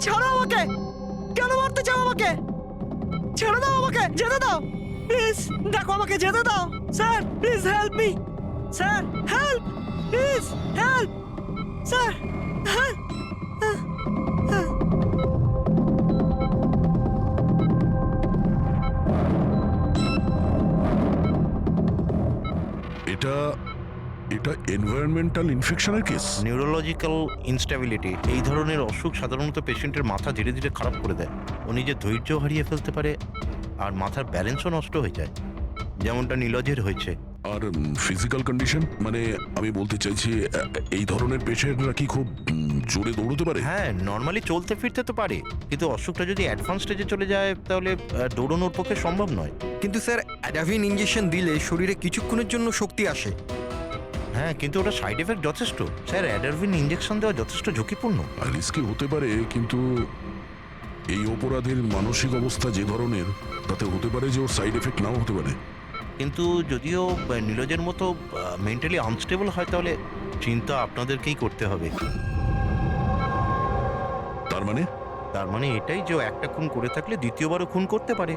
ছাড়ো আমাকে! কেন মারতে চাও আমাকে? ছেড়ে দাও আমাকে, যেতে দাও প্লিজ। দেখো আমাকে যেতে দাও sir, please help me sir, help please, help sir, help. এটা এটা এনভায়রনমেন্টাল ইনফেকশনের কেস। নিউরোলজিক্যাল ইনস্টেবিলিটি এই ধরনের অসুখ সাধারণত পেশেন্টের মাথা ধীরে ধীরে খারাপ করে দেয়। ও নিজের ধৈর্য হারিয়ে ফেলতে পারে আর মাথার ব্যালেন্সও নষ্ট হয়ে যায়, যেমনটা নীলজের হয়েছে। আর ফিজিক্যাল কন্ডিশন, মানে আমি বলতে চাইছি এই ধরনের পেশেন্টরা কি খুব জোরে দৌড়তে পারে? হ্যাঁ, নর্মালি চলতে ফিরতে তো পারে, কিন্তু অসুখটা যদি অ্যাডভান্স স্টেজে চলে যায় তাহলে দৌড়ানোর পক্ষে সম্ভব নয়। কিন্তু স্যার, অ্যাডাভিন ইঞ্জেকশন দিলে শরীরে কিছুক্ষণের জন্য শক্তি আসে। হ্যাঁ, কিন্তু ওটা সাইড এফেক্ট যথেষ্ট। স্যার, অ্যাডারভিন ইঞ্জেকশন দেওয়া যথেষ্ট ঝুঁকিপূর্ণ। রিস্কি হতে পারে, কিন্তু এই অপরাধের মানসিক অবস্থা যে ধরনের, তাতে হতে পারে যে ওর সাইড এফেক্ট নাও হতে পারে। কিন্তু যদিও নীলজের মতো মেন্টালি আনস্টেবল হয়, তাহলে চিন্তা আপনাদেরকেই করতে হবে। তার মানে এটাই যে একটা খুন করে থাকলে দ্বিতীয়বারও খুন করতে পারে।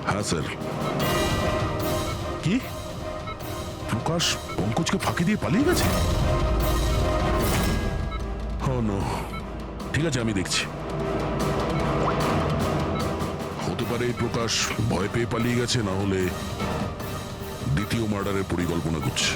হ্যাঁ স্যার। কি প্রকাশ পঙ্কজকে ফাঁকি দিয়ে পালিয়ে গেছে? নো, ঠিক আছে, আমি দেখছি। হতে পারে প্রকাশ ভয় পেয়ে পালিয়ে গেছে, না হলে দ্বিতীয় মার্ডারের পরিকল্পনা করছে।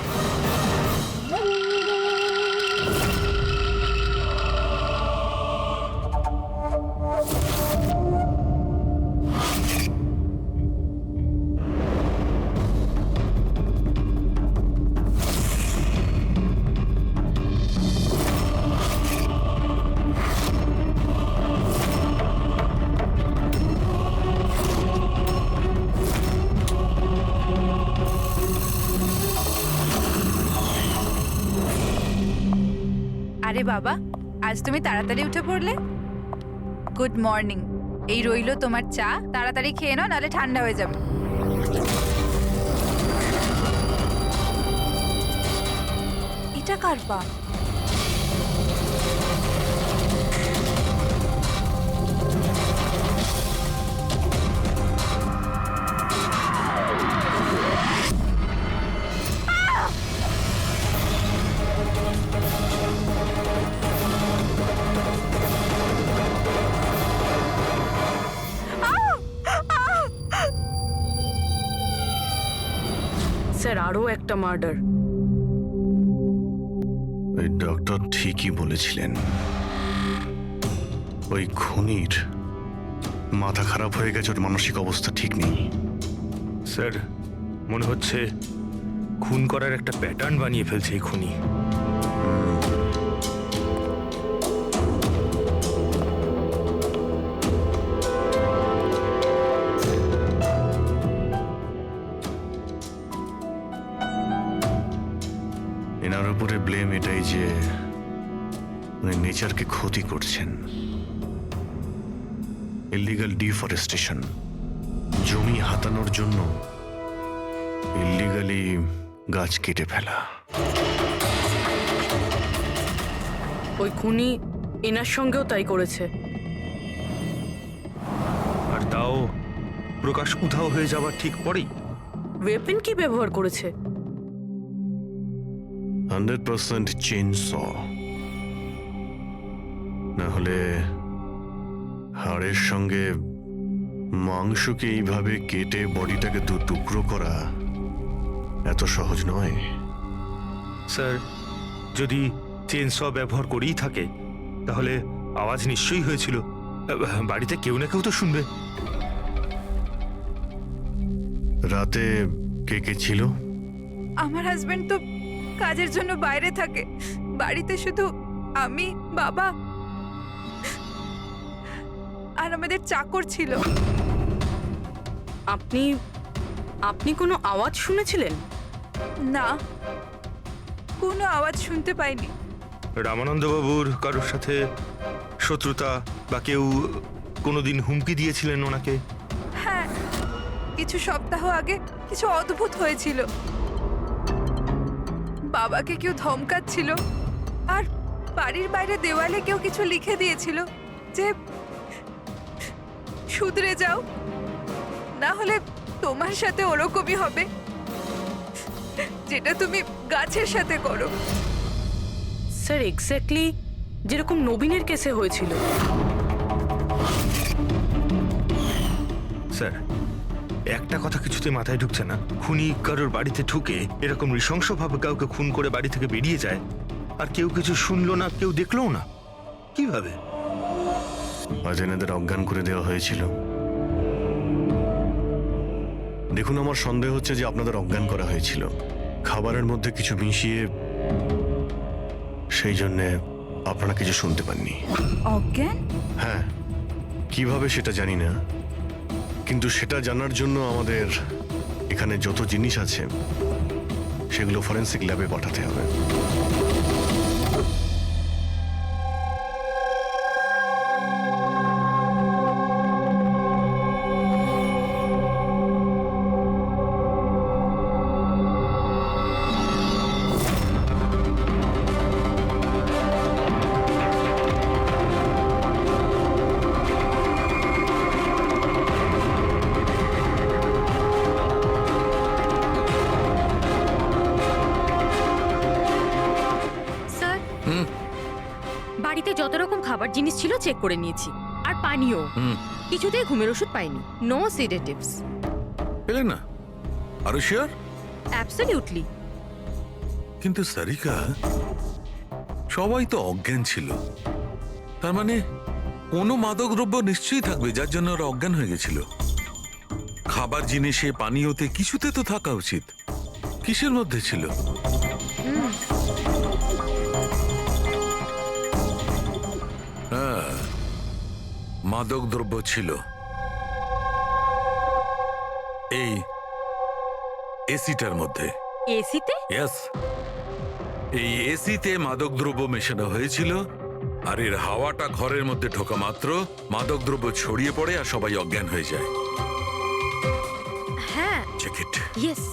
আরে বাবা, আজ তুমি তাড়াতাড়ি উঠে পড়লে। Good morning. এই রইলো তোমার চা, তাড়াতাড়ি খেয়ে নাও, নাহলে ঠান্ডা হয়ে যাবে। এটা কার পা? স্যার, আরও একটা মার্ডার। ওই ডক্টর ঠিকই বলেছিলেন, ওই খুনির মাথা খারাপ হয়ে গেছে, ওর মানসিক অবস্থা ঠিক নেই। স্যার, মনে হচ্ছে খুন করার একটা প্যাটার্ন বানিয়ে ফেলছে এই খুনি। এনার উপরে ব্লেম এটাই যে উনি নেচারকে ক্ষতি করছেন। ইল্লিগাল ডিফরেস্টেশন, জমি হাতানোর জন্য ইল্লিগালি গাছ কেটে ফেলা। ওই খুনি এনার সঙ্গেও তাই করেছে। আর তাও প্রকাশ উধাও হয়ে যাওয়ার ঠিক পরেই। ওয়েপেন কি ব্যবহার করেছে? 100% চেইনস, না হলে হাড়ের সঙ্গে মাংসকে এইভাবে কেটে বডিটাকে দু টুকরো করা এত সহজ নয়। স্যার, যদি চেনস ব্যবহার করেই থাকে তাহলে আওয়াজ নিশ্চয়ই হয়েছিল। বাড়িতে কেউ না কেউ তো শুনবে। রাতে কে কে ছিল? আমার হাজবেন্ড তো কাজের জন্য বাইরে থাকে, বাড়িতে শুধু আমি, বাবা আর আমাদের চাকর ছিল। আপনি আপনি কোনো আওয়াজ শুনেছিলেন? না, কোনো আওয়াজ শুনতে পাইনি। রামানন্দবাবুর কারোর সাথে শত্রুতা বা কেউ কোনোদিন হুমকি দিয়েছিলেন ওনাকে? হ্যাঁ, কিছু সপ্তাহ আগে কিছু অদ্ভুত হয়েছিল। বাবাকে কেউ ধমকাচ্ছিল আর বাড়ির বাইরে দেওয়ালে কেউ কিছু লিখে দিয়েছিল যে শুধরে যাও, না হলে তোমার সাথে ওরকমই হবে যেটা তুমি গাছের সাথে করো। স্যার এক্স্যাক্টলি যেরকম নবীনের কেসে হয়েছিল। স্যার, একটা কথা কিছুতে মাথায় ঢুকছে না। খুনি কারোর বাড়িতে ঢুকে এরকম নৃশংসভাবে কাউকে খুন করে বাড়ি থেকে বেরিয়ে যায়, আর কেউ কিছু শুনলো না, কেউ দেখলোও না। কিভাবে? আজ এনাদের অজ্ঞান করে দেওয়া হয়েছিল। দেখুন, আমার সন্দেহ হচ্ছে যে আপনাদের অজ্ঞান করা হয়েছিল খাবারের মধ্যে কিছু মিশিয়ে, সেই জন্যে আপনারা কিছু শুনতে পাননি। অজ্ঞান? হ্যাঁ, কিভাবে সেটা জানি না, কিন্তু সেটা জানার জন্য আমাদের এখানে যত জিনিস আছে সেগুলো ফরেন্সিক ল্যাবে পাঠাতে হবে। স্যার, বাড়িতে যত রকম খাবার জিনিস ছিল চেক করে নিয়েছি, আর পানিও। কিছুতেই ঘুমের ওষুধ পাইনি। No sedatives. পেলে না? আরো শিওর? অ্যাবসলিউটলি। কিন্তু সারিকা, সবাই তো অজ্ঞান ছিল, তার মানে কোনো মাদক দ্রব্য নিশ্চয়ই থাকবে যার জন্য ওরা অজ্ঞান হয়ে গেছিল। খাবার জিনিসে, পানীয়তে, কিছুতে তো থাকা উচিত। কিসের মধ্যে ছিল? হ্যাঁ, মাদক দ্রব্য ছিল। এই এসিটার মধ্যে। এসিতে? ইয়েস, এই এসিতে মাদকদ্রব্য মেশানো হয়েছিল, আর এর হাওয়াটা ঘরের মধ্যে ঢোকা মাত্র মাদকদ্রব্য ছড়িয়ে পড়ে আর সবাই অজ্ঞান হয়ে যায়। হ্যাঁ। Check it. ইয়েস।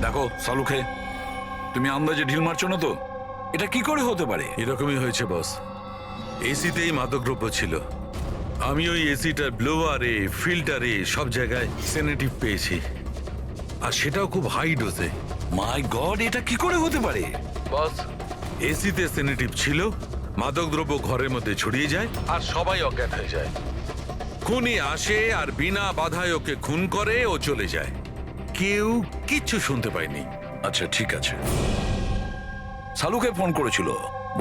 দেখো সালুখে, তুমি আন্দাজে ঢিল মারছো না তো? এটা কি করে হতে পারে? এরকমই হয়েছে বস। এসিতেই মাদকদ্রব্য ছিল। আমি ওই এসিটার ব্লোয়ারে, ফিল্টারে, সব জায়গায় সেনেটিভ পেয়েছি, আর সেটাও খুব হাই ডোজে। মাই গড, এটা কি করে হতে পারে? বস, এসিতে সেনেটিভ ছিল, মাদকদ্রব্য ঘরের মধ্যে ছড়িয়ে যায় আর সবাই অজ্ঞান হয়ে যায়। খুনি আসে আর বিনা বাধায় ওকে খুন করে, ও চলে যায়। কেউ কিচ্ছু শুনতে পায়নি। আচ্ছা, ঠিক আছে। সালুকে ফোন করেছিল,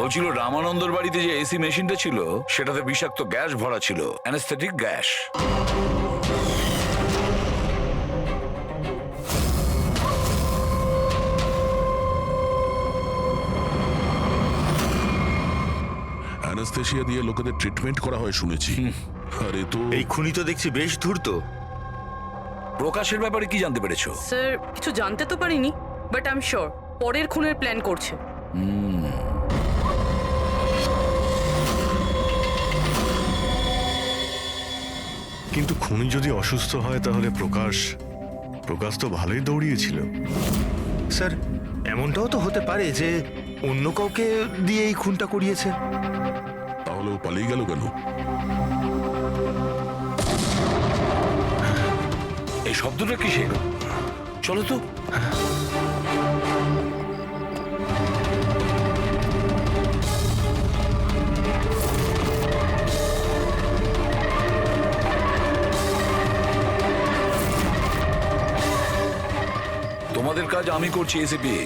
বলছিল রামানন্দর বাড়িতে যে এসি মেশিনটা ছিল সেটাতে বিষাক্ত গ্যাস ভরা ছিল, অ্যানেস্থেটিক গ্যাস। অ্যানাস্থেশিয়া দিয়ে লোকেদের ট্রিটমেন্ট করা হয় শুনেছি। আরে তো এই খুনি তো দেখছি বেশ ধূর্ত। প্রকাশের ব্যাপারে কি জানতে পেরেছো? স্যার, কিছু জানতে তো পারিনি, বাট আই এম শিওর পরের খুনের প্ল্যান করছে। কিন্তু খুনি যদি অসুস্থ হয় তাহলে প্রকাশ তো ভালোই দৌড়িয়েছিল। স্যার, এমনটাও তো হতে পারে যে অন্য কাউকে দিয়ে এই খুনটা করিয়েছে। তাহলে ও পালিয়ে গেল কেন? এই শব্দটা কিসের? চলো তো। তোমাদের কাজ আমি করছি এসিপি,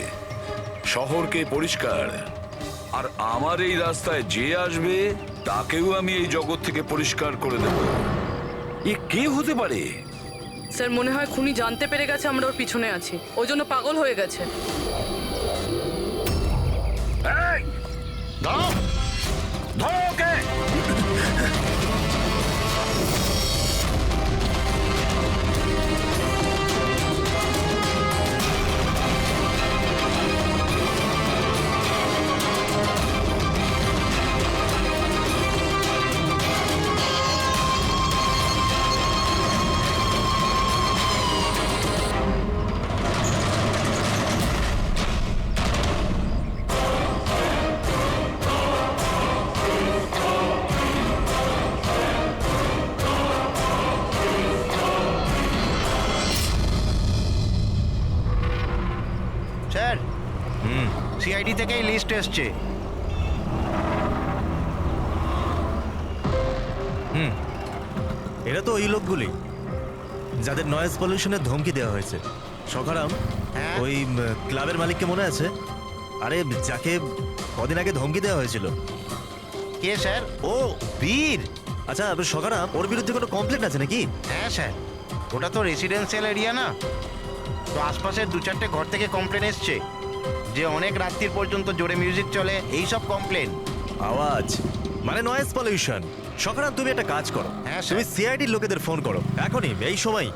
শহরকে পরিষ্কার, আর আমার এই রাস্তায় যে আসবে তাকেও আমি এই জগৎ থেকে পরিষ্কার করে দেব। এ কে হতে পারে? স্যার, মনে হয় খুনি জানতে পেরে গেছে আমরা ওর পিছনে আছি, ওই জন্য পাগল হয়ে গেছে। এই, দাঁড়াও, ধরো ওকে। সিআইডি থেকেই লিস্ট এসছে। এরা তো ওই লোকগুলি যাদের নয়েজ পলিউশনের ধমকি দেওয়া হয়েছে। সকারাম, হ্যাঁ? ওই ক্লাবের মালিককে মনে আছে? আরে যাকে কদিন আগে ধমকি দেওয়া হয়েছিল। কে স্যার? ও বীর। আচ্ছা সকারাম, ওর বিরুদ্ধে কোনো কমপ্লেন আছে নাকি? হ্যাঁ স্যার, ওটা তো রেসিডেন্সিয়াল এরিয়া না, তো আশপাশের 2-4টে ঘর থেকে কমপ্লেন এসছে যে অনেক রাত্রির পর্যন্ত জোরে মিউজিক চলে, এই সব কমপ্লেন। আওয়াজ মানে নয়েজ পলিউশন। সকারাম, তুমি একটা কাজ করো, হ্যাঁ, স্যার। তুমি সিআইডির লোকেদের ফোন করো এখনই, এই সময়।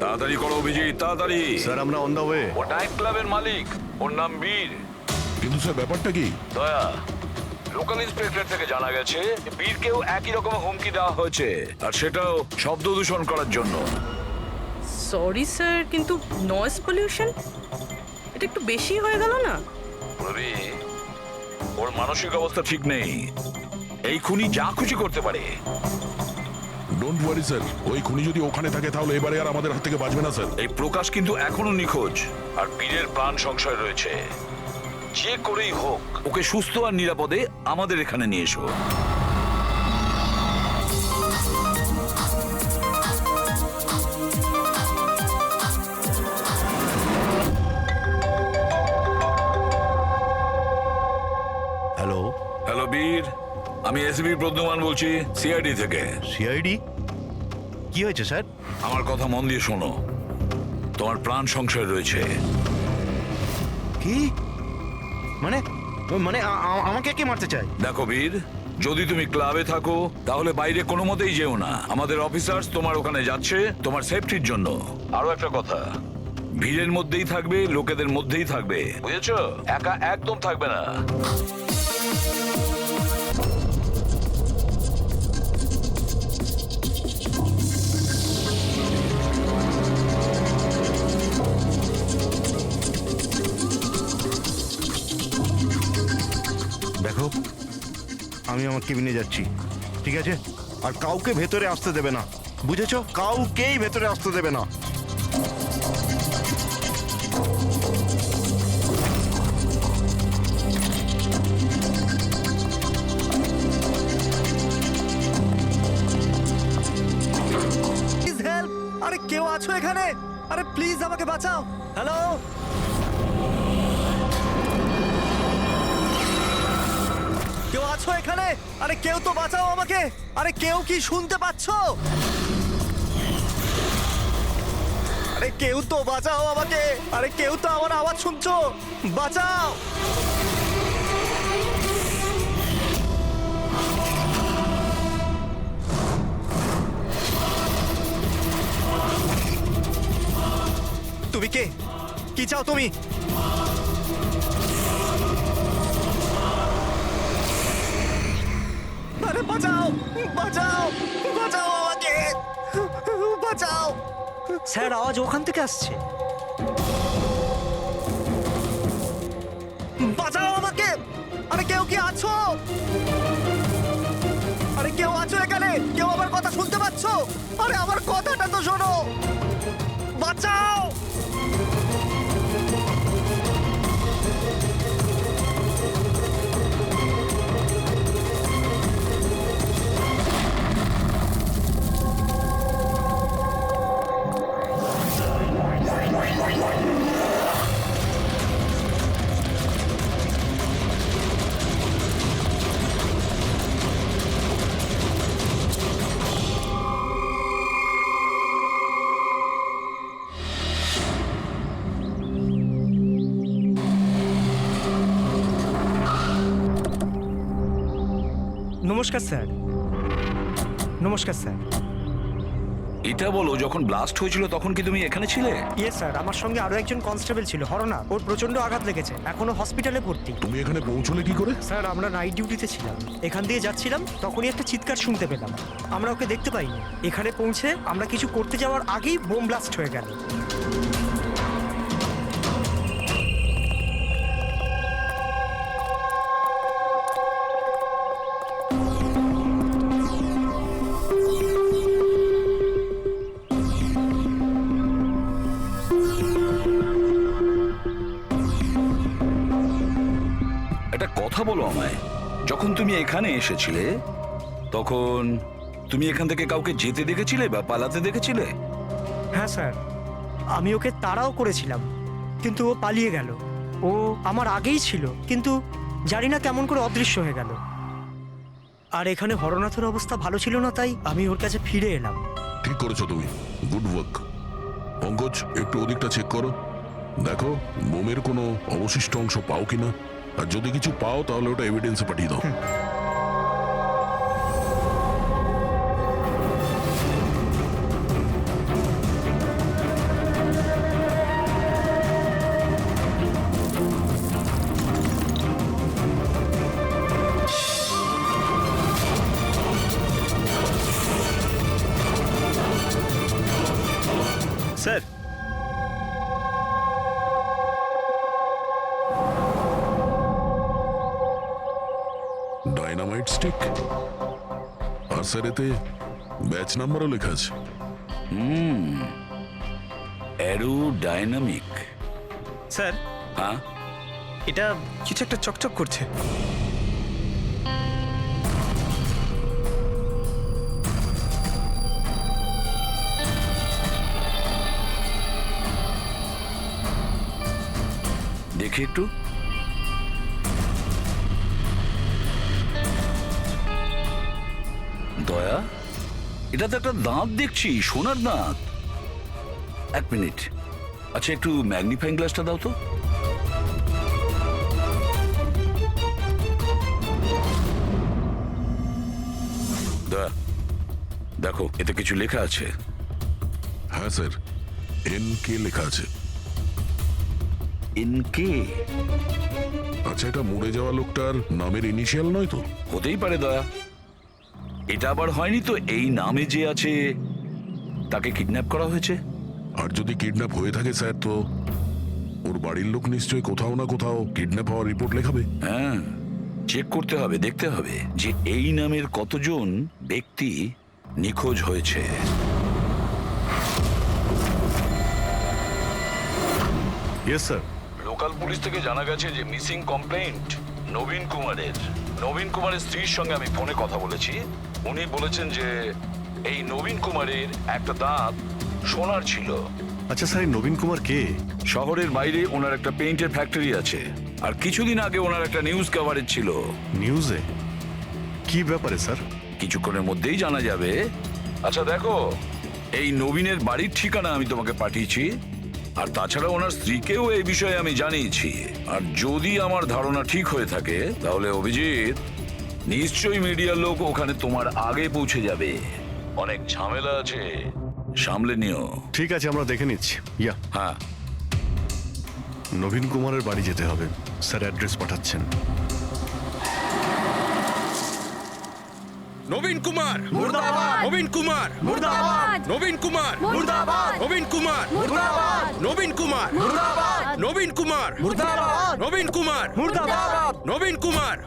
তাড়াতাড়ি করো অভিজিৎ, তাড়াতাড়ি। স্যার আমরা অন দ্য ওয়ে। ও নাইট ক্লাবের মালিক, ওর নাম বীর। কিন্তু স্যার ব্যাপারটা কি? দয়া, লোকাল ইন্সপেক্টর থেকে জানা গেছে বীরকেও একই রকম হুমকি দেওয়া হয়েছে, আর সেটাও শব্দ দূষণ করার জন্য। সরি স্যার, কিন্তু নয়েজ পলিউশন এটা একটু বেশি হয়ে গেল না? রবি, ওর মানসিক অবস্থা ঠিক নেই, এই খুনি যা খুশি করতে পারে। ডোন্ট ওয়ারি স্যার, ওই খুনি যদি ওখানে থাকে তাহলে এবারে আর আমাদের হাত থেকে বাঁচবে না স্যার। এই প্রকাশ কিন্তু এখনো নিখোঁজ, আর বীরের প্রাণ সংশয় রয়েছে। যে করেই হোক ওকে সুস্থ আর নিরাপদে আমাদের এখানে নিয়ে এসো। হ্যালো, হ্যালো বীর, আমি এসবি প্রদ্যুমান বলছি, সিআইডি থেকে। সিআইডি? কি হয়েছে স্যার? আমার কথা মন দিয়ে শোনো, তোমার প্রাণ সংশয় রয়েছে। কি মানে? মানে আমাকে কি মারতে চায়? দেখো বীর, যদি তুমি ক্লাবে থাকো তাহলে বাইরে কোনো মতেই যেও না। আমাদের অফিসার্স তোমার ওখানে যাচ্ছে তোমার সেফটির জন্য। আরো একটা কথা, ভিড়ের মধ্যেই থাকবে, লোকেদের মধ্যেই থাকবে, বুঝেছো? একা একদম থাকবে না। দেখো, আমি আমার কেবিনে যাচ্ছি, ঠিক আছে? আর কাউকে ভেতরে আসতে দেবে না, বুঝেছো? কাউকেই ভেতরে আসতে দেবে না। Please help! আরে কেউ আছো এখানে? আরে প্লিজ আমাকে বাঁচাও। হ্যালো, কেউ আছো এখানে? আরে কেউ তো বাঁচাও আমাকে। আরে কেউ কি শুনতে পাচ্ছো? আরে কেউ তো বাঁচাও আমাকে। আরে কেউ তো আমার আওয়াজ শুনছো? বাঁচাও। তুমি কে? কি চাও তুমি? আরে বাঁচাও, বাঁচাও, বাঁচাও আমাকে, বাঁচাও। স্যার, আওয়াজ ওখান থেকে আসছে। বাঁচাও আমাকে। আরে কেউ কি আছো? আরে কেউ আছো এখানে? কেউ আমার কথা শুনতে পাচ্ছ? আরে আমার কথাটা তো শোনো, বাঁচাও। নমস্কার স্যার। নমস্কার স্যার। এটা বলো, যখন ব্লাস্ট হয়েছিল তখন কি তুমি এখানে ছিলে? ইয়েস স্যার, আমার সঙ্গে আরো একজন কনস্টেবল ছিল, হরনা। ওর প্রচন্ড আঘাত লেগেছে, এখনো হসপিটালে ভর্তি। তুমি এখানে পৌঁছলে কি করে? স্যার আমরা নাইট ডিউটিতে ছিলাম, এখান দিয়ে যাচ্ছিলাম, তখনই একটা চিৎকার শুনতে পেলাম। আমরা ওকে দেখতে পাইনি। এখানে পৌঁছে আমরা কিছু করতে যাওয়ার আগেই বোম ব্লাস্ট হয়ে গেল। একটা কথা বলো আমায়, যখন তুমি এখানে এসেছিলে তখন তুমি এখান থেকে কাউকে যেতে দেখেছিলে বা পালাতে দেখেছিলে? হ্যাঁ স্যার, আমি ওকে তাড়াও করেছিলাম, কিন্তু ও পালিয়ে গেল। ও আমার আগেই ছিল, কিন্তু জানি না কেমন করে অদৃশ্য হয়ে গেল। আর এখানে হরনাথের অবস্থা ভালো ছিল না, তাই আমি ওর কাছে ফিরে এলাম। ঠিক করেছো তুমি, গুড ওয়ার্ক। পঙ্কজ, একটু ওদিকটা চেক করো, দেখো বোমের কোনো অবশিষ্ট অংশ পাও কিনা, আর যদি কিছু পাও তাহলে ওটা এভিডেন্সে পাঠিয়ে দাও। স্যার, ডাইনামাইট স্টিক, আর স্যার এতে ব্যাচ নাম্বারও লেখা আছে। Arrow dynamic. স্যার হ্যাঁ, এটা কিছু একটা চকচক করছে। দেখি একটু। দয়া, এটা তো একটা দাঁত দেখছি, সোনার দাঁত। এক মিনিট, আচ্ছা একটু ম্যাগনিফাইং গ্লাসটা দাও তো। দয়া, দেখো এতে কিছু লেখা আছে। হ্যাঁ স্যার, NK লেখা আছে। এনকে? আচ্ছা, এটা মরে যাওয়া লোকটার নামের ইনিশিয়াল নয় তো? হতেই পারে দয়া। এটা আবার হয়নি তো এই নামে যে আছে তাকে কিডন্যাপ করা হয়েছে? আর যদি কিডন্যাপ হয়ে থাকে স্যার, তো ওর বাড়ির লোক নিশ্চয়ই কোথাও না কোথাও কিডন্যাপ হওয়ার রিপোর্ট লেখাবে। হ্যাঁ, চেক করতে হবে, দেখতে হবে যে এই নামের কতজন ব্যক্তি নিখোঁজ হয়েছে। Yes sir. লোকাল পুলিশ থেকে জানা গেছে যে মিসিং কমপ্লেইন্ট নবীন কুমারের। নবীন কুমারের স্ত্রীর সঙ্গে আমি ফোনে কথা বলেছি। উনি বলেছেন যে এই নবীন কুমারের একটা দাঁত সোনার ছিল। আচ্ছা স্যার, এই নবীন কুমার কে? শহরের বাইরে ওনার একটা পেইন্টের ফ্যাক্টরি আছে, আর কিছুদিন আগে ওনার একটা নিউজ কভারেজ ছিল। নিউজে? কি ব্যাপারে স্যার? কিছুক্ষণের মধ্যেই জানা যাবে। আচ্ছা দেখো, এই নবীনের বাড়ির ঠিকানা আমি তোমাকে পাঠিয়েছি, আর তাছাড়া ওনার স্ত্রীকেও এই বিষয়ে আমি জানিয়েছি। আর যদি আমার ধারণা ঠিক হয়ে থাকে তাহলে অভিজিৎ, নিশ্চয়ই মিডিয়ার লোক ওখানে তোমার আগে পৌঁছে যাবে। অনেক ঝামেলা আছে, সামলে নিও। ঠিক আছে, আমরা দেখে নিচ্ছি। ইয়া, হ্যাঁ, নবীন কুমারের বাড়ি যেতে হবে। স্যার অ্যাড্রেস পাঠাচ্ছেন। নবীন কুমার মুর্দাবাদ! নবীন কুমার মুর্দাবাদ! নবীন কুমার মুর্দাবাদ! নবীন কুমার মুর্দাবাদ! নবীন কুমার মুর্দাবাদ! নবীন কুমার মুর্দাবাদ! নবীন কুমার মুর্দাবাদ! নবীন কুমার।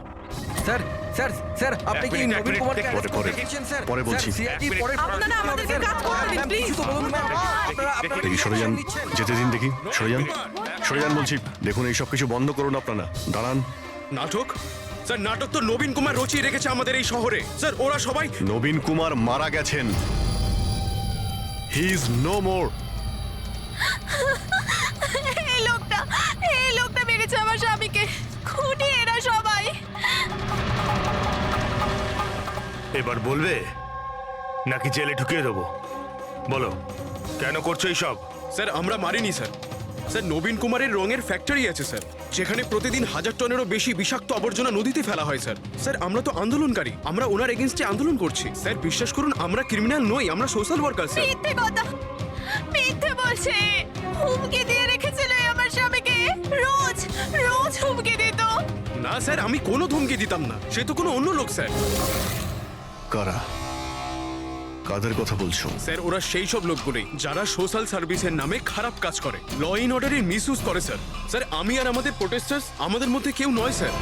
স্যার স্যার স্যার, আপনি কি নবীন কুমারকে পরে, arrest পরে। করতে দেখেছেন, স্যার? পরে বলছি। স্যার, CID পরে আপনারা আমাদেরকে কাজ করতে দিন, প্লিজ। কিছু তো বলুন, ম্যাম। আপনারা দেখি সরে যান, নিচ্ছেন। যেতে দিন দেখি। সরে যান, সরে যান বলছি। দেখুন, এইসব কিছু বন্ধ করুন আপনারা। দাঁড়ান। নাটক? স্যার, নাটক তো নবীন কুমার রচিয়ে রেখেছে আমাদের এই শহরে। স্যার, ওরা সবাই নবীন কুমার মারা গেছেন। He is no more. এই লোকটা মেরেছে আমার স্বামীকে। খুনি এরা সবাই। এবার বলবে নাকি জেলে ঢুকিয়ে দেবো? বলো, কেন করছো এইসব? স্যার, আমরা মারিনি স্যার। স্যার নবীন কুমারের রঙের ফ্যাক্টরি আছে স্যার, যেখানে প্রতিদিন 1000 টনেরও বেশি বিষাক্ত আবর্জনা নদীতে ফেলা হয় স্যার। স্যার আমরা তো আন্দোলনকারী, আমরা ওনার এগেনস্টে আন্দোলন করছি স্যার। বিশ্বাস করুন আমরা ক্রিমিনাল নই, আমরা সোশ্যাল ওয়ার্কার স্যার। মিথ্যে কথা, মিথ্যে বলছে। হুমকি দিয়ে রেখেছিল আমার স্বামীকে, রোজ রোজ হুমকি দিত। না স্যার, আমি কোনো ধমকি দিতাম না, সে তো কোনো অন্য লোক স্যার। কারা? কাদের কথা বলছো? স্যার ওরা সেই সব লোকগুলোই যারা সোশ্যাল সার্ভিসের নামে খারাপ কাজ করে, ল ইন অর্ডারের মিসইউজ করে স্যার। স্যার আমি আর আমাদের প্রোটেস্টার্স আমাদের মধ্যে কেউ নয় স্যার।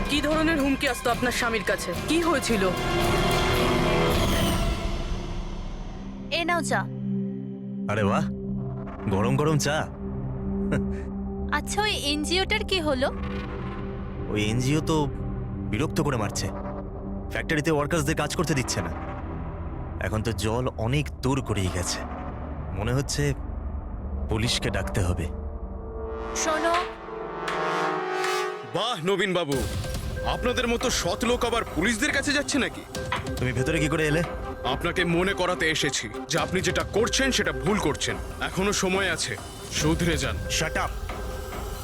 কি ধরনের হুমকি আসতো আপনার স্বামীর কাছে? কি হয়েছিল? এ নাও চা। আরে বাহ, গরম গরম চা। আচ্ছা ওই এনজিওটার কি হলো? ওই এনজিও তো বিরক্ত করে মারছে, ফ্যাক্টরিতে ওয়ার্কার্সদের কাজ করতে দিচ্ছে না। এখন তো জল অনেক দূর গড়িয়ে গেছে, মনে হচ্ছে পুলিশকে ডাকতে হবে। শোনো, বাহ নবীন বাবু, আপনাদের মতো সৎ লোক আবার পুলিশদের কাছে যাচ্ছে নাকি? তুমি ভেতরে কি করে এলে? আপনাকে মনে করাতে এসেছি যে আপনি যেটা করছেন সেটা ভুল করছেন, এখনো সময় আছে, শুধরে যান। শাট আপ,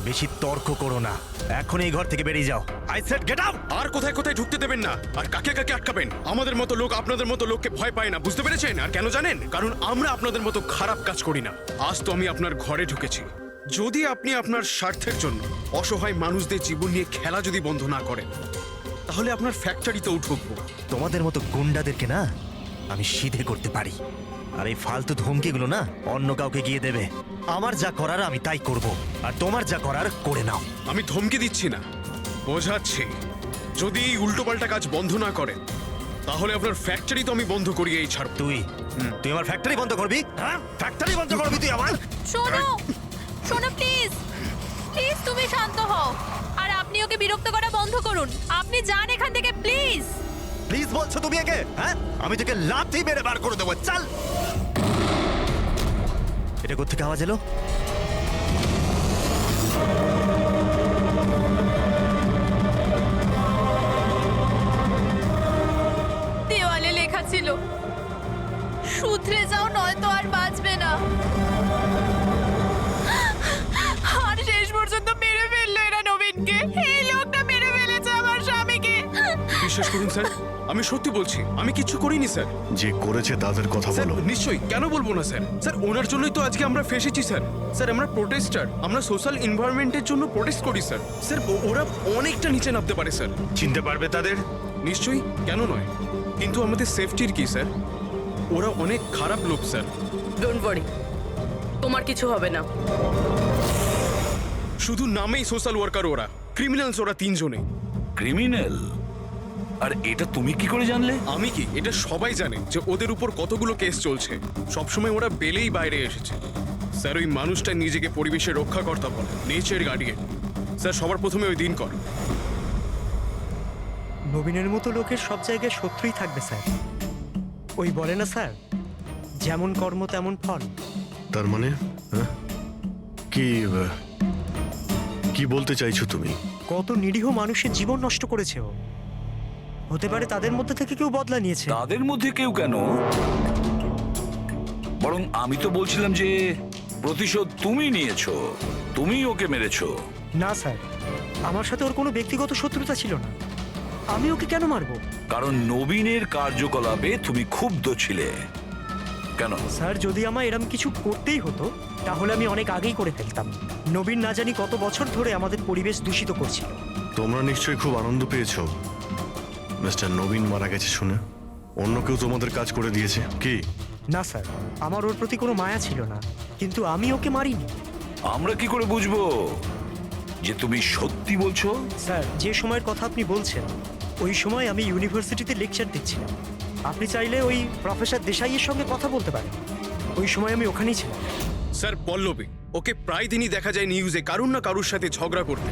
বেশি তর্ক করো না, এখন এই ঘর থেকে বেরিয়ে যাও। I said get out. আর কোথায় কোথায় ঢুকতে দেবেন না, আর কাকে কাকে আটকাবেন। আমাদের মতো লোক আপনাদের মতো লোককে ভয় পায় না, বুঝতে পেরেছেন? আর কেন জানেন? কারণ আমরা আপনাদের মতো খারাপ কাজ করি না। আজ তো আমি আপনার ঘরে ঢুকেছি, যদি আপনি আপনার স্বার্থের জন্য অসহায় মানুষদের জীবন নিয়ে খেলা যদি বন্ধ না করেন, তাহলে আপনার ফ্যাক্টরিতেও ঢুকবো। তোমাদের মতো গুন্ডাদেরকে না আমি সিধে করতে পারি, আর এই ফালতু ধমকিগুলো না অন্য কাউকে গিয়ে দেবে। আমার যা করার আমি তাই করব, আর তোমার যা করার করে নাও। আমি ধমকি দিচ্ছি না, বোঝাচ্ছি। যদি এই উল্টোপাল্টা কাজ বন্ধ না করেন, তাহলে আপনার ফ্যাক্টরি তো আমি বন্ধ করিয়েই ছাড়ব। তুই আমার ফ্যাক্টরি বন্ধ করবি? হ্যাঁ, ফ্যাক্টরি বন্ধ করবি তুই আমার? শোনো শোনো প্লিজ, প্লিজ তুমি শান্ত হও, আর আপনি ওকে বিরক্ত করা বন্ধ করুন। আপনি যান এখান থেকে প্লিজ। প্লিজ বলছো তুমি একে? হ্যাঁ, আমি তোকে লাথি মেরে বার করে দেবো। চল। এটা কোত্থেকে আওয়াজ এলো? দেওয়ালে লেখা ছিল, শুধরে যাও নয়তো আর বাঁচবে না। আর শেষ পর্যন্ত মেরে ফেললো এরা নবীনকে। এই লোকটা মেরে ফেলেছে আমার স্বামীকে। বিশ্বাস করুন স্যার, আমি সত্যি বলছি, আমি কিছু করিনি স্যার। যে করেছে তাদের কথা স্যার বলো। নিশ্চয়ই, কেন বলবো না স্যার। স্যার ওনার জন্যই তো আজকে আমরা ফেসেছি স্যার। স্যার আমরা প্রোটেস্টার, আমরা সোশ্যাল এনভায়রনমেন্টের জন্য প্রোটেস্ট করি স্যার। স্যার ওরা অনেকটা নিচে নামতে পারে স্যার। চিনতে পারবে তাদের? নিশ্চয়ই, কেন নয়, কিন্তু আমাদের সেফটির কি স্যার? ওরা অনেক খারাপ লোক স্যার। ডোন্ট ওয়ারি, তোমার কিছু হবে না। শুধু নামেই সোশ্যাল ওয়ার্কার, ওরা ক্রিমিনালস, ওরা তিনজনে ক্রিমিনাল? আর এটা তুমি কি করে জানলে? আমি কি, এটা সবাই জানে যে ওদের উপর কতগুলো কেস চলছে। সবসময় ওরা বেলেই বাইরে এসেছে স্যার। ওই মানুষটা নিজেকে পরিবেশের রক্ষাকর্তা বলে, নেচার গার্ডিয়ান। স্যার সবার প্রথমে ওই দিন কর। নবীনের মতো লোকের সব জায়গায় শত্রুই থাকবে স্যার। ওই বলে না স্যার, যেমন কর্ম তেমন ফল। তার মানে হ্যাঁ? কি বলতে চাইছো তুমি? কত নিরীহ মানুষের জীবন নষ্ট করেছে ও। হতে পারে তাদের মধ্যে থেকে কেউ বদলা নিয়েছে। তাদের মধ্যে কেউ কেন? বরং আমি তো বলছিলাম যে প্রতিশোধ তুমি নিয়েছো, তুমি ওকে মেরেছো। না স্যার, আমার সাথে ওর কোনো ব্যক্তিগত শত্রুতা ছিল না। আমি ওকে কেন মারবো? কারণ নবীনের কার্যকলাপে তুমি ক্ষুব্ধ ছিলে। কেন? স্যার যদি আমায় এরম কিছু করতেই হতো, তাহলে আমি অনেক আগেই করে ফেলতাম। নবীন না জানি কত বছর ধরে আমাদের পরিবেশ দূষিত করছিল। তোমরা নিশ্চয়ই খুব আনন্দ পেয়েছো মিস্টার নবীন মারা গেছে শুনে। অন্য কেউ তোমাদের কাজ করে দিয়েছে কি? না স্যার, আমার ওর প্রতি কোনো মায়া ছিল না, কিন্তু আমি ওকে মারিনি। আমরা কি করে বুঝবো যে তুমি সত্যি বলছো? স্যার যে সময়ের কথা আপনি বলছেন, ওই সময় আমি ইউনিভার্সিটিতে লেকচার দিচ্ছিলাম। আপনি চাইলে ওই প্রফেসর দেশাইয়ের সঙ্গে কথা বলতে পারেন। ওই সময় আমি ওখানেই ছিলাম। স্যার পল্লবী, ওকে প্রায় দিনই দেখা যায় নিউজে কারুর না কারুর সাথে ঝগড়া করতে।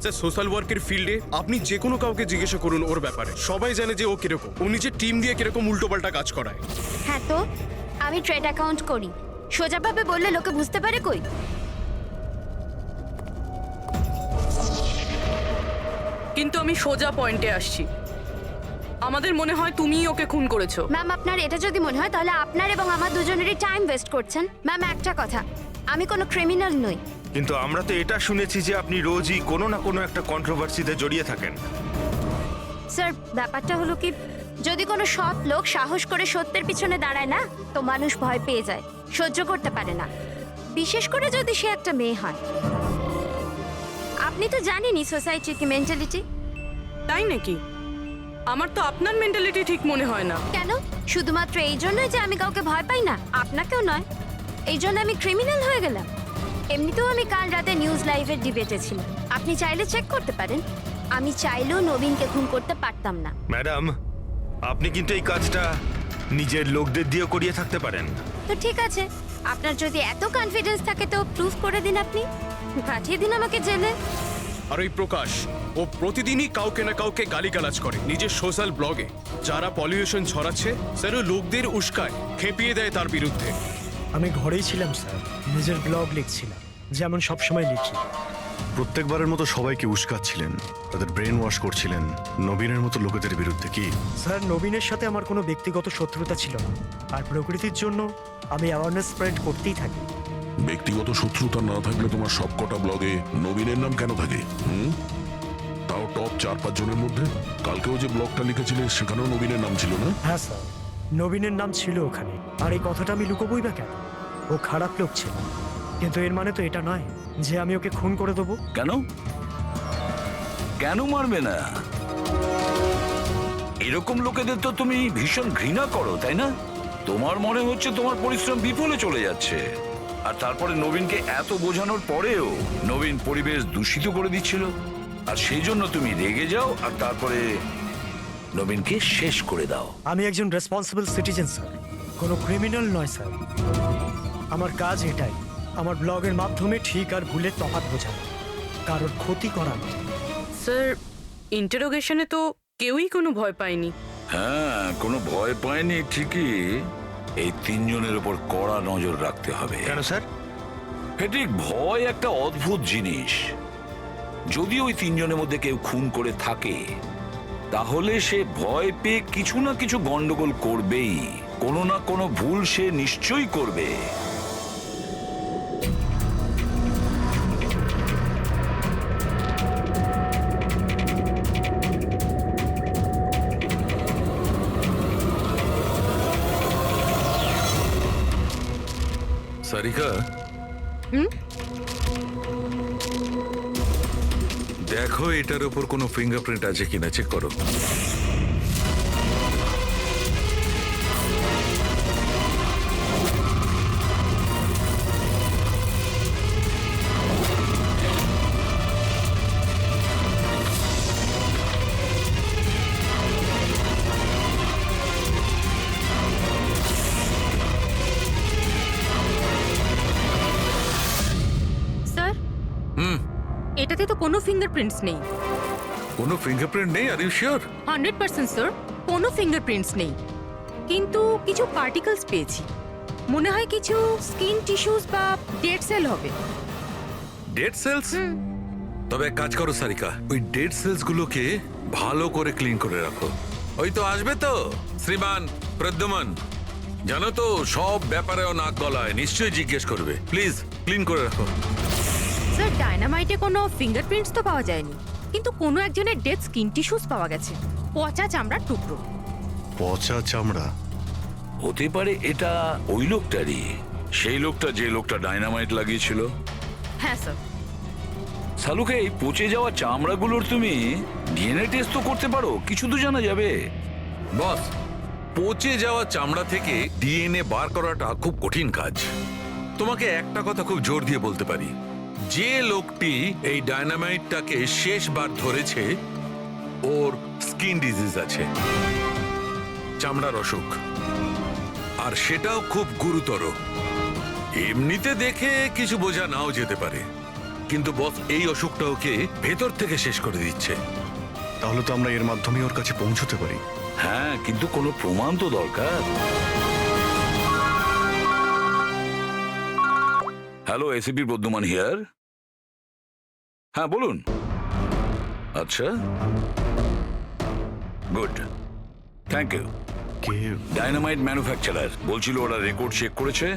স্যার সোশ্যাল ওয়ার্কের ফিল্ডে আপনি যে কোনো কাউকে জিজ্ঞাসা করুন ওর ব্যাপারে, সবাই জানে যে ও কিরকম, ও নিজের টিম দিয়ে কিরকম উল্টোপাল্টা কাজ করায়। হ্যাঁ তো আমি ট্রেড অ্যাকাউন্ট করি, সোজাভাবে বললে লোকে বুঝতে পারে কই। কিন্তু আমি সোজা পয়েন্টে আসছি। আমাদের মনে হয় তুমিই ওকে খুন করেছো। ম্যাম আপনার এটা যদি মনে হয় তাহলে আপনার এবং আমার দুজনেরই টাইম ওয়েস্ট করছেন। ম্যাম একটা কথা, আমি কোনো ক্রিমিনাল নই। কিন্তু আমরা তো এটা শুনেছি যে আপনি রোজই কোনো না কোনো একটা কন্ট্রোভার্সিতে জড়িয়ে থাকেন। স্যার ব্যাপারটা হলো কি, যদি কোনো সৎ লোক সাহস করে সত্যের পিছনে দাঁড়ায় না, তো মানুষ ভয় পেয়ে যায়, সহ্য করতে পারে না, বিশেষ করে যদি সে একটা মেয়ে হয়। আপনি তো জানেনই সোসাইটির কি মেন্টালিটি। তাই নাকি? আমার তো আপনার মেন্টালিটি ঠিক মনে হয় না। কেন? শুধুমাত্র এই জন্যই যে আমি কাউকে ভয় পাই না? আপনাকেও নয়। এই জন্য আমি ক্রিমিনাল হয়ে গেলাম? এমনিতেও আমি কাল রাতে নিউজ লাইভের ডিবেটে ছিলাম, আপনি চাইলে চেক করতে পারেন। আমি চাইলেও নবীনকে খুন করতে পারতাম না। ম্যাডাম, আপনি কিন্তু এই কাজটা নিজের লোকদের দিয়েও করিয়ে থাকতে পারেন। তো ঠিক আছে, আপনার যদি এত কনফিডেন্স থাকে তো প্রুফ করে দিন, আপনি পাঠিয়ে দিন আমাকে জেলে। আর ওই প্রকাশ, ও প্রতিদিনই কাউকে না কাউকে গালিগালাজ করে নিজের সোশ্যাল ব্লগে। যারা পলিউশন ছড়াচ্ছে স্যার ও লোকদের উস্কায়, খেপিয়ে দেয় তার বিরুদ্ধে। আমি ঘরেই ছিলাম স্যার, নিজের ব্লগ লিখছিলাম, যেমন সবসময় লিখি। প্রত্যেকবারের মতো সবাইকে উস্কাচ্ছিলেন, তাদের ব্রেন ওয়াশ করছিলেন নবীনের মতো লোকেদের বিরুদ্ধে। কি স্যার, নবীনের সাথে আমার কোনো ব্যক্তিগত শত্রুতা ছিল না, আর প্রকৃতির জন্য আমি অ্যাওয়ারনেস স্প্রেড করতেই থাকি। ব্যক্তিগত শত্রুতা না থাকলে তোমার সবকটা ব্লগে নবীনের নাম কেন থাকে? তাও টপ 4-5 জনের মধ্যে। কালকেও যে ব্লগটা লিখেছিলে সেখানেও নবীনের নাম ছিল না? হ্যাঁ স্যার, নবীনের নাম ছিল ওখানে। আর এই কথাটা আমি লুকোবই বা কেন? ও খারাপ লোক ছিল, কিন্তু এর মানে তো এটা নয় যে আমি ওকে খুন করে দেবো। কেন? কেন মারবে না? এরকম লোকেদের তো তুমি ভীষণ ঘৃণা করো, তাই না? তোমার মনে হচ্ছে তোমার পরিশ্রম বিফলে চলে যাচ্ছে, আর তারপরে নবীনকে এত বোঝানোর পরেও নবীন পরিবেশ দূষিত করে দিচ্ছিল, আর সেই জন্য তুমি রেগে যাও আর তারপরে নবীনকে শেষ করে দাও। আমি একজন রেসপন্সিবল সিটিজেন স্যার, কোনো ক্রিমিনাল নয় স্যার। আমার কাজ এটাই, আমার ব্লগের মাধ্যমে ঠিক আর ভুলের তফাৎ বোঝানো, কারোর ক্ষতি করা নয়। স্যার, ইন্টারোগেশনে তো কেউই কোনো ভয় পায়নি। হ্যাঁ, কোনো ভয় পায়নি ঠিকই। এই 3 জনের উপর কড়া নজর রাখতে হবে। কেন স্যার? ফেডরিক, ভয় একটা অদ্ভুত জিনিস। যদি ওই 3 জনের মধ্যে কেউ খুন করে থাকে, তাহলে সে ভয় পেয়ে কিছু না কিছু গন্ডগোল করবেই, কোনো না কোনো ভুল সে নিশ্চয়ই করবে। সারিকা, দেখো এটার উপর কোনো ফিঙ্গারপ্রিন্ট আছে কিনা চেক করো। স্যার, এটাতে তো কোনো ফিঙ্গারপ্রিন্টস নেই। কোনো ফিঙ্গারপ্রিন্ট নেই? Are you sure? 100% স্যার, কোনো ফিঙ্গারপ্রিন্টস নেই, কিন্তু কিছু পার্টিকেলস পেয়েছি। মনে হয় কিছু স্কিন টিস্যুস বা ডেড সেল হবে। Dead cells? তবে এক কাজ করো সারিকা, ওই ডেড সেলস গুলোকে ভালো করে ক্লিন করে রাখো। ওই তো আসবে তো শ্রীমান প্রদ্যুমন, জানো তো সব ব্যাপারেও নাক গলায়, নিশ্চয়ই জিজ্ঞেস করবে। প্লিজ ক্লিন করে রাখো। স্যার, ডায়নামাইটে কোনো ফিঙ্গারপ্রিন্টস তো পাওয়া যায়নি, কিন্তু কোনো একজনের ডেড স্কিন টিস্যুস পাওয়া গেছে, পচা চামড়ার টুকরো। পচা চামড়া? হতে পারে এটা ওই লোকটারই, সেই লোকটা যে লোকটা ডাইনামাইট লাগিয়েছিল। হ্যাঁ স্যার। সালুকে, এই পচে যাওয়া চামড়াগুলোর তুমি ডিএনএ টেস্ট তো করতে পারো, কিছু তো জানা যাবে। বস, পচে যাওয়া চামড়া থেকে ডিএনএ বার করাটা খুব কঠিন কাজ। তোমাকে একটা কথা খুব জোর দিয়ে বলতে পারি, যে লোকটি এই ডায়নামাইটটাকে শেষবার ধরেছে ওর স্কিন ডিজিজ আছে, চামড়ার অসুখ, আর সেটাও খুব গুরুতর। এমনিতে দেখে কিছু বোঝা নাও যেতে পারে, কিন্তু বস এই অসুখটা ওকে ভেতর থেকে শেষ করে দিচ্ছে। তাহলে তো আমরা এর মাধ্যমে ওর কাছে পৌঁছতে পারি। হ্যাঁ, কিন্তু কোনো প্রমাণ তো দরকার। Hello, ACP Bardhaman here. হ্যাঁ বলুন। আচ্ছা, গুড। Thank you. কে? ডায়নামাইট ম্যানুফ্যাকচারার বলছিল ওরা রেকর্ড চেক করেছে,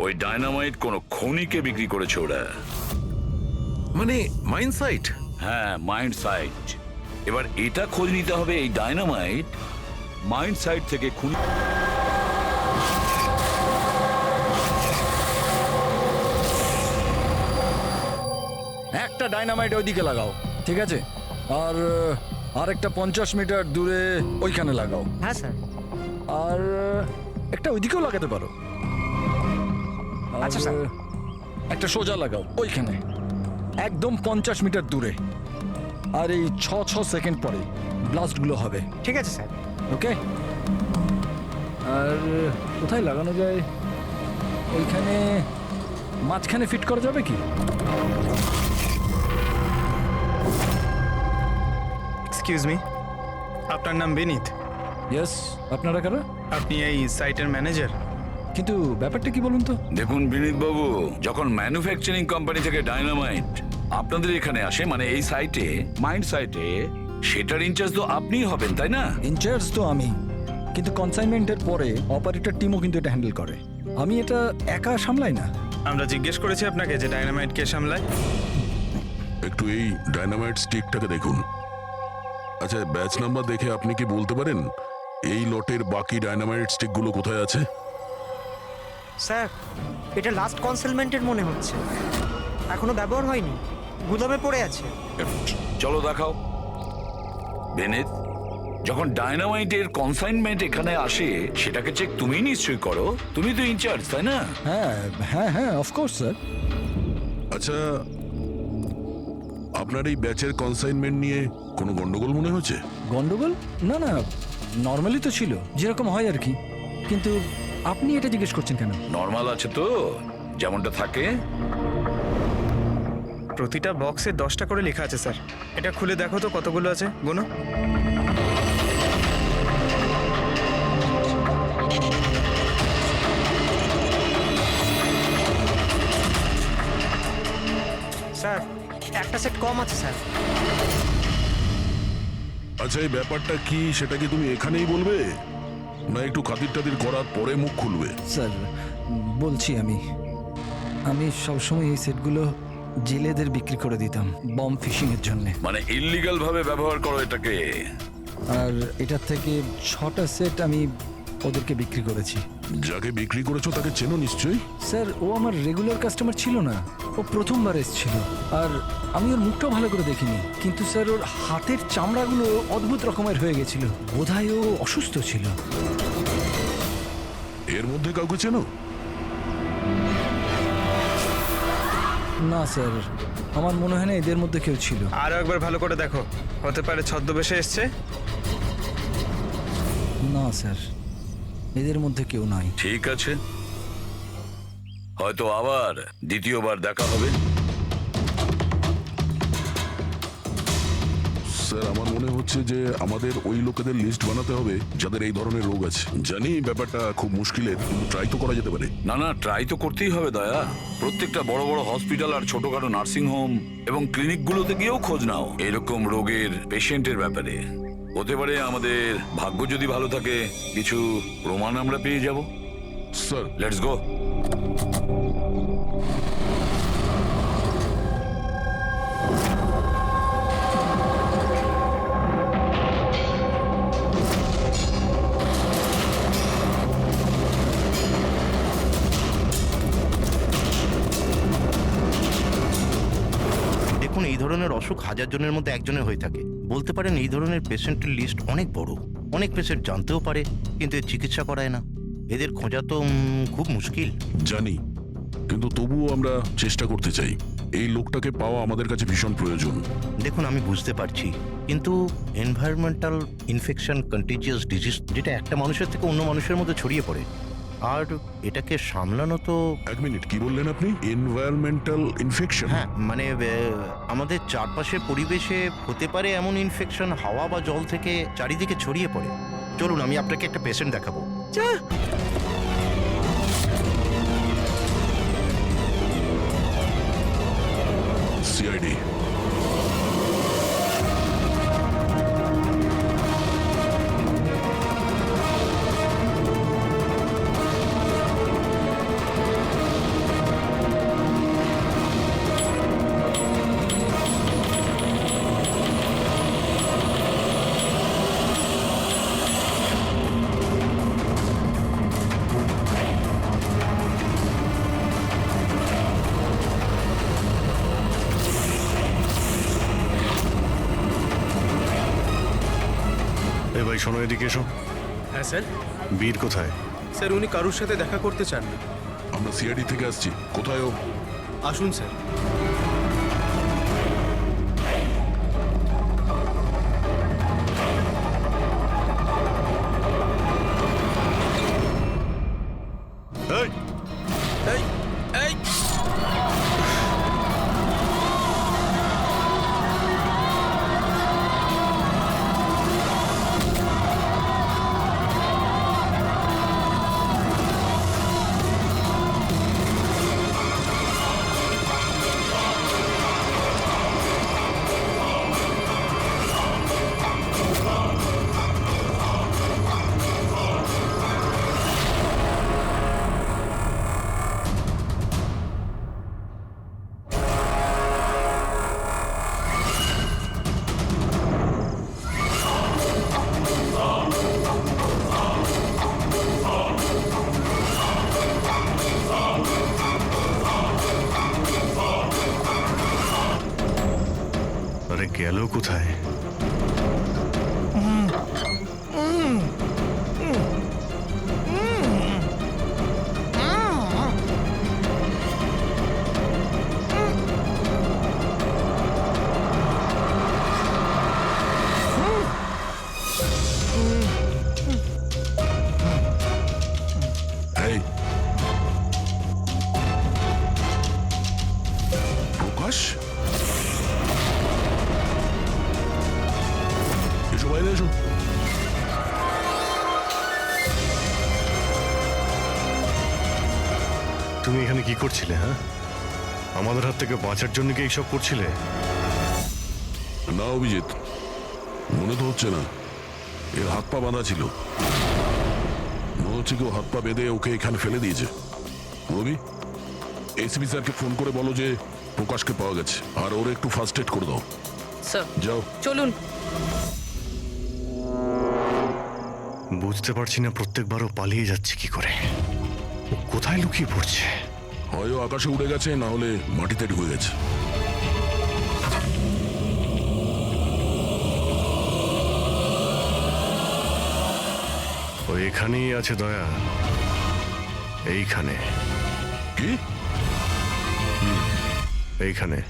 ওই ডায়নামাইট কোনো খনিকে বিক্রি করেছে ওরা। মানে মাইন সাইট? হ্যাঁ, মাইন্ড সাইট। এবার এটা খোঁজ নিতে হবে এই ডায়নামাইট মাইন্ড সাইট থেকে খুনি। একটা ডাইনামাইট ওইদিকে লাগাও, ঠিক আছে? আর আরেকটা 50 মিটার দূরে ওইখানে লাগাও। হ্যাঁ স্যার। আর একটা ওইদিকেও লাগাতে পারো। আচ্ছা, স্যার। একটা সোজা লাগাও ওইখানে, একদম 50 মিটার দূরে। আর এই 6 সেকেন্ড পরে ব্লাস্টগুলো হবে। ঠিক আছে স্যার। ওকে। আর কোথায় লাগানো যায়? ওইখানে মাঝখানে ফিট করা যাবে কি? এক্সকিউজ মি, আপনার নাম বিনীত? ইয়েস। আপনারা কারা? আপনি এই সাইটের ম্যানেজার? কিন্তু ব্যাপারটা কি বলুন তো? দেখুন বিনীত বাবু, যখন ম্যানুফ্যাকচারিং কোম্পানি থেকে ডায়নামাইট আপনাদের এখানে আসে, মানে এই সাইটে, মাইন্ড সাইটে, সেটার ইনচার্জ তো আপনিই হবেন, তাই না? ইনচার্জ তো আমি, কিন্তু কনসাইনমেন্টের পরে অপারেটর টিমও কিন্তু এটা হ্যান্ডেল করে। আমি এটা একা সামলাই না। আমরা জিজ্ঞেস করেছি আপনাকে যে ডায়নামাইট কে সামলায়। একটু এই ডায়নামাইট স্টিকটাকে দেখুন। আচ্ছা, ব্যাচ নাম্বার দেখে আপনি কি বলতে পারেন এই লটের বাকি ডায়নামাইট স্টিকগুলো কোথায় আছে? স্যার, এটা লাস্ট কনসেলমেন্টের মনে হচ্ছে, এখনো ব্যবহার হয়নি, গুদামে পড়ে আছে। চলো দেখাও। বিনীত, যখন ডায়নামাইটের কনসাইনমেন্ট এখানে আসে সেটাকে চেক তুমি নিশ্চয়ই করো, তুমি তো ইনচার্জ, তাই না? হ্যাঁ হ্যাঁ হ্যাঁ, অফকোর্স স্যার। আচ্ছা, আপনার এই ব্যাচের কনসাইনমেন্ট নিয়ে কোনো গন্ডগোল মনে হচ্ছে? গন্ডগোল? না না, নর্মালি তো ছিল, যেরকম হয় আর কি। কিন্তু আপনি এটা জিজ্ঞেস করছেন কেন? নর্মাল আছে তো, যেমনটা থাকে। প্রতিটা বক্সে 10টা করে লেখা আছে স্যার। এটা খুলে দেখো তো কতগুলো আছে, গোনো। স্যার, একটা সেট কম আছে স্যার। আচ্ছা, এই ব্যাপারটা কি সেটা কি তুমি এখানেই বলবে, না একটু খাতির টাতির করার পরে মুখ খুলবে? স্যার বলছি, আমি সবসময় এই সেটগুলো জেলেদের বিক্রি করে দিতাম বম ফিশিং এর জন্য। মানে ইল্লিগাল ভাবে ব্যবহার করো এটাকে। আর এটার থেকে 6টা সেট আমি ওদেরকে বিক্রি করেছি। যাকে বিক্রি করেছো তাকে চেনো নিশ্চয়ই? স্যার, ও আমার রেগুলার কাস্টমার ছিল না, ও প্রথমবার এসেছিল। আর আমি ওর মুখটাও ভালো করে দেখিনি, কিন্তু স্যার ওর হাতের চামড়াগুলো অদ্ভুত রকমের হয়ে গেছিল, বোধহয় ও অসুস্থ ছিল। এর মধ্যে কাউকে চেনো? না স্যার, আমার মনে হয় না এদের মধ্যে কেউ ছিল। আরো একবার ভালো করে দেখো, হতে পারে ছদ্মবেশে এসছে। না স্যার, এদের মধ্যে কেউ নাই। ঠিক আছে, হয়তো আবার দ্বিতীয়বার দেখা হবে। স্যার, আমার মনে হচ্ছে যে আমাদের ওই লোকেদের লিস্ট বানাতে হবে যাদের এই ধরনের রোগ আছে। জানি ব্যাপারটা খুব মুশকিলের, কিন্তু ট্রাই তো করা যেতে পারে। না না, ট্রাই তো করতেই হবে দয়া। প্রত্যেকটা বড় বড় হসপিটাল আর ছোটখাটো নার্সিং হোম এবং ক্লিনিকগুলোতে গিয়েও খোঁজ নাও এরকম রোগের পেশেন্টের ব্যাপারে। হতে পারে আমাদের ভাগ্য যদি ভালো থাকে কিছু প্রমাণ আমরা পেয়ে যাব। Sir, let's go. দেখুন, এই ধরনের অসুখ 1000 জনের মধ্যে একজনের হয়ে থাকে। বলতে পারেন এই ধরনের পেশেন্টের লিস্ট অনেক বড়। অনেক পেশেন্ট জানতেও পারে কিন্তু এর চিকিৎসা করায় না। এদের খোঁজা তো খুব মুশকিল। জানি, কিন্তু তবুও আমরা চেষ্টা করতে চাই। এই লোকটাকে পাওয়া আমাদের কাছে ভীষণ প্রয়োজন। দেখুন, আমি বুঝতে পারছি, কিন্তু এনভায়রনমেন্টাল ইনফেকশন কন্টিজিয়াস ডিজিজ, যেটা একটা মানুষের থেকে অন্য মানুষের মধ্যে ছড়িয়ে পড়ে, আর এটাকে সামলানো তো। এক মিনিট, কি বললেন আপনি? Environmental infection? হ্যাঁ, মানে আমাদের চারপাশের পরিবেশে হতে পারে এমন ইনফেকশন হাওয়া বা জল থেকে চারিদিকে ছড়িয়ে পড়ে। চলুন, আমি আপনাকে একটা পেশেন্ট দেখাবো। সিআইডি। ভাই শোনো, এদিকে এসো। হ্যাঁ স্যার। বীর কোথায়? স্যার উনি কারুর সাথে দেখা করতে চান না। আমরা সিআইডি থেকে আসছি। কোথায় ও? আসুন স্যার। এই, এই এই আরে গেল কোথায়? এই প্রকাশ, এসো বাইরে এসো। তুমি এখানে কি করছিলে? হ্যাঁ, আমাদের হাত থেকে বাঁচার জন্য কি এইসব করছিলে? না অভিজিৎ, মনে তো হচ্ছে না। এর হাত পা বাঁধা ছিল। মনে হচ্ছে কেউ হাত পা বেঁধে ওকে এখানে ফেলে দিয়েছে। রবি, এসপি স্যারকে ফোন করে বলো যে প্রকাশকে পাওয়া গেছে, আর ওর একটু ফার্স্ট এড করে দাও। স্যার যাও। চলুন। বুঝতে পারছি না প্রত্যেকবারও পালিয়ে যাচ্ছে কি করে। ও কোথায় লুকিয়ে পড়ছে? হয় ও আকাশে উড়ে গেছে, না হলে মাটিতে ঢুকে গেছে। ও এখানেই আছে দয়া, এইখানে। কি? এইখানে।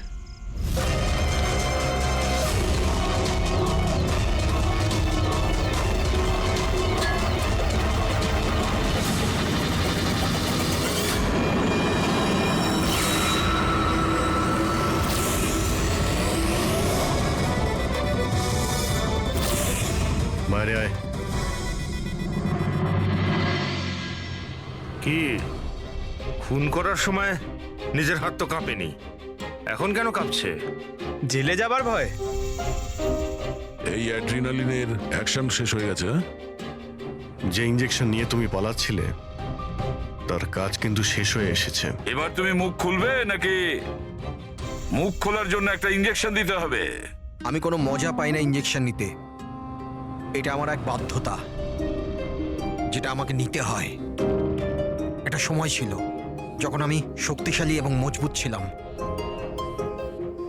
বাইরে আয়। কি খুন করার সময় নিজের হাত তো কাঁপেনি, এখন কেন কাঁপছে? জেলে যাবার ভয়। এই অ্যাড্রিনালিনের অ্যাকশন শেষ হয়ে গেছে। হ্যাঁ? যে ইঞ্জেকশন নিয়ে তুমি পালাচ্ছিলে তার কাজ কিন্তু শেষ হয়ে এসেছে। এবার তুমি মুখ খুলবে নাকি মুখ খোলার জন্য একটা ইঞ্জেকশন দিতে হবে? আমি কোনো মজা পাই না ইঞ্জেকশন নিতে। এটা আমার এক বাধ্যতা, যেটা আমাকে নিতে হয়। একটা সময় ছিল যখন আমি শক্তিশালী এবং মজবুত ছিলাম,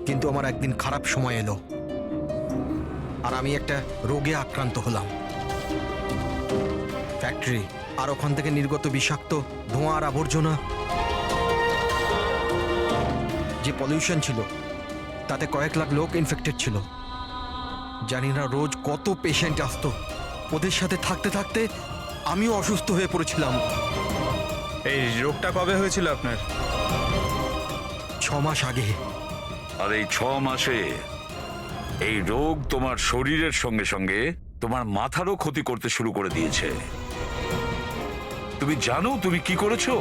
কিন্তু আমার একদিন খারাপ সময় এলো আর আমি একটা রোগে আক্রান্ত হলাম। ফ্যাক্টরি আর ওখান থেকে নির্গত বিষাক্ত ধোঁয়া আর আবর্জনা, যে পলিউশন ছিল, তাতে কয়েক লাখ লোক ইনফেক্টেড ছিল। জানি না রোজ কত পেশেন্ট আসতো। ওদের সাথে থাকতে থাকতে আমিও অসুস্থ হয়ে পড়েছিলাম। এই রোগটা কবে হয়েছিল আপনার? 6 মাস আগে। আর এই 6 মাসে এই রোগ তোমার শরীরের সঙ্গে সঙ্গে তোমার মাথারও ক্ষতি করতে শুরু করে দিয়েছে। তুমি জানো তুমি কি করেছো?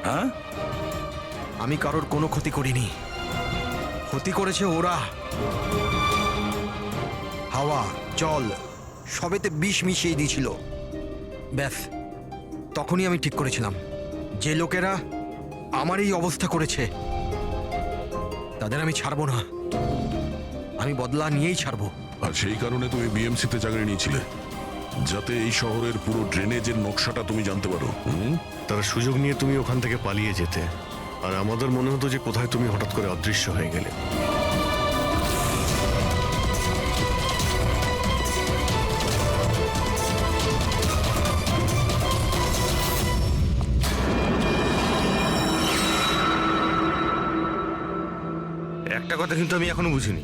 হ্যাঁ, আমি কারোর কোনো ক্ষতি করিনি, ক্ষতি করেছে ওরা। হাওয়া, জল সবেতে বিষ মিশিয়ে দিয়েছিল। ব্যাস, তখনই আমি ঠিক করেছিলাম যে লোকেরা আমার এই অবস্থা করেছে তাদের আমি ছাড়বো না। আমি বদলা নিয়েই ছাড়বো। আর সেই কারণে তুমি বিএমসিতে চাকরি নিয়েছিলে, যাতে এই শহরের পুরো ড্রেনেজের নকশাটা তুমি জানতে পারো। তার সুযোগ নিয়ে তুমি ওখান থেকে পালিয়ে যেতে, আর আমাদের মনে হতো যে কোথায় তুমি হঠাৎ করে অদৃশ্য হয়ে গেলে। একটা কথা কিন্তু আমি এখনো বুঝিনি,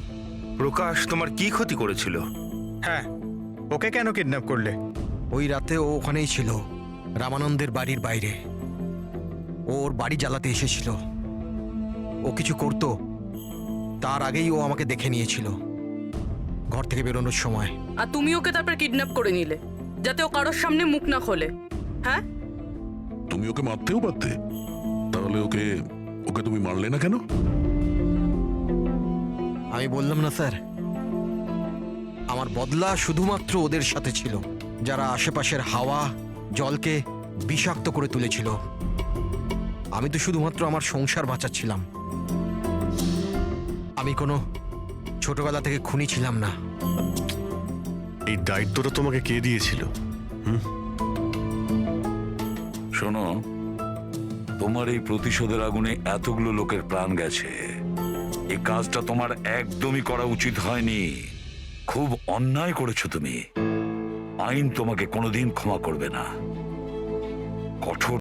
প্রকাশ তোমার কি ক্ষতি করেছিল? হ্যাঁ, ওকে কেন কিডন্যাপ করলে? ওই রাতে ও ওখানেই ছিল, রামানন্দের বাড়ির বাইরে। ওর বাড়ি জ্বালাতে এসেছিল। ও কিছু করতো তার আগেই ও আমাকে দেখে নিয়েছিল ঘর থেকে বেরোনোর সময়। আর তুমি ওকে তারপর কিডন্যাপ করে নিলে যাতে ও কারোর সামনে মুখ না খোলে। হ্যাঁ, তুমি ওকে মারতেও পারতে, তাহলে ওকে ওকে তুমি মারলে না কেন? আমি বললাম না স্যার, আমার বদলা শুধুমাত্র ওদের সাথে ছিল, যারা আশেপাশের হাওয়া জলকে বিষাক্ত করে তুলেছিল। আমি তো শুধুমাত্র আমার সংসার বাঁচাচ্ছিলাম। আমি কোনো ছোটবেলা থেকে খুনি ছিলাম না। এই দায়িত্বটা তোমাকে কে দিয়েছিল? শোনো, তোমার এই প্রতিশোধের আগুনে এতগুলো লোকের প্রাণ গেছে। এই কাজটা তোমার একদমই করা উচিত হয়নি। খুব অন্যায় করেছো তুমি। আইন তোমাকে কোনোদিন ক্ষমা করবে না। কঠোর